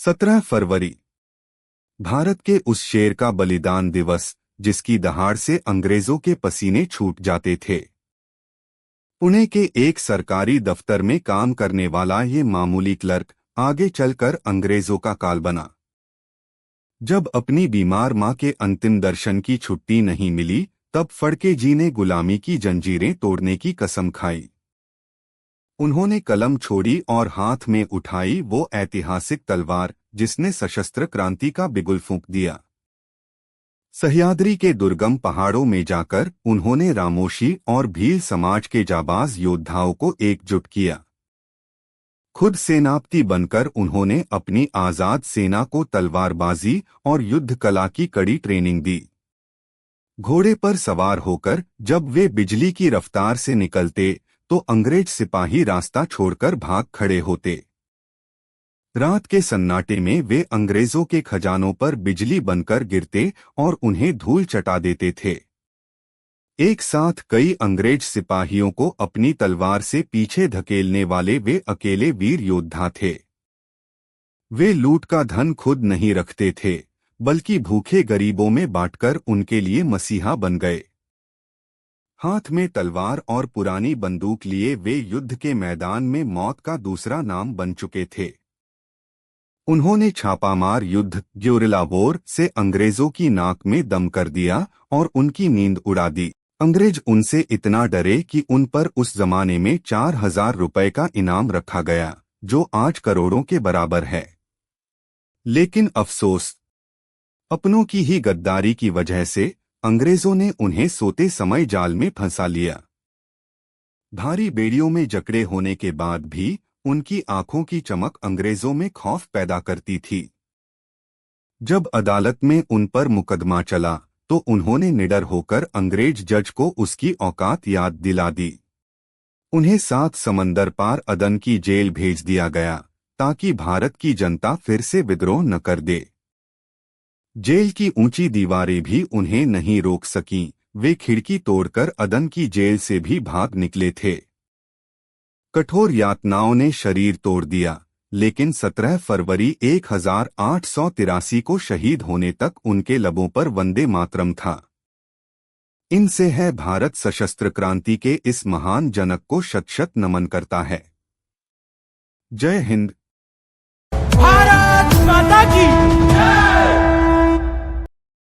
17 फरवरी भारत के उस शेर का बलिदान दिवस जिसकी दहाड़ से अंग्रेजों के पसीने छूट जाते थे। पुणे के एक सरकारी दफ्तर में काम करने वाला ये मामूली क्लर्क आगे चलकर अंग्रेजों का काल बना। जब अपनी बीमार मां के अंतिम दर्शन की छुट्टी नहीं मिली, तब फड़के जी ने गुलामी की जंजीरें तोड़ने की कसम खाई। उन्होंने कलम छोड़ी और हाथ में उठाई वो ऐतिहासिक तलवार जिसने सशस्त्र क्रांति का बिगुल फूंक दिया। सह्याद्री के दुर्गम पहाड़ों में जाकर उन्होंने रामोशी और भील समाज के जाबाज योद्धाओं को एकजुट किया। खुद सेनापति बनकर उन्होंने अपनी आजाद सेना को तलवारबाजी और युद्ध कला की कड़ी ट्रेनिंग दी। घोड़े पर सवार होकर जब वे बिजली की रफ्तार से निकलते तो अंग्रेज सिपाही रास्ता छोड़कर भाग खड़े होते। रात के सन्नाटे में वे अंग्रेजों के खजानों पर बिजली बनकर गिरते और उन्हें धूल चटा देते थे। एक साथ कई अंग्रेज सिपाहियों को अपनी तलवार से पीछे धकेलने वाले वे अकेले वीर योद्धा थे। वे लूट का धन खुद नहीं रखते थे, बल्कि भूखे गरीबों में बांटकर उनके लिए मसीहा बन गए। हाथ में तलवार और पुरानी बंदूक लिए वे युद्ध के मैदान में मौत का दूसरा नाम बन चुके थे। उन्होंने छापामार युद्ध ग्योरिला वॉर से अंग्रेजों की नाक में दम कर दिया और उनकी नींद उड़ा दी। अंग्रेज उनसे इतना डरे कि उन पर उस जमाने में 4000 रुपए का इनाम रखा गया, जो 8 करोड़ों के बराबर है। लेकिन अफसोस, अपनों की ही गद्दारी की वजह से अंग्रेजों ने उन्हें सोते समय जाल में फंसा लिया। भारी बेड़ियों में जकड़े होने के बाद भी उनकी आंखों की चमक अंग्रेजों में खौफ पैदा करती थी। जब अदालत में उन पर मुकदमा चला तो उन्होंने निडर होकर अंग्रेज जज को उसकी औकात याद दिला दी। उन्हें 7 समंदर पार अदन की जेल भेज दिया गया ताकि भारत की जनता फिर से विद्रोह न कर दे। जेल की ऊंची दीवारें भी उन्हें नहीं रोक सकीं, वे खिड़की तोड़कर अदन की जेल से भी भाग निकले थे। कठोर यातनाओं ने शरीर तोड़ दिया, लेकिन 17 फरवरी 1883 को शहीद होने तक उनके लबों पर वंदे मातरम था। इनसे है भारत सशस्त्र क्रांति के इस महान जनक को शत-शत नमन करता है। जय हिंद। भारत माता की जय।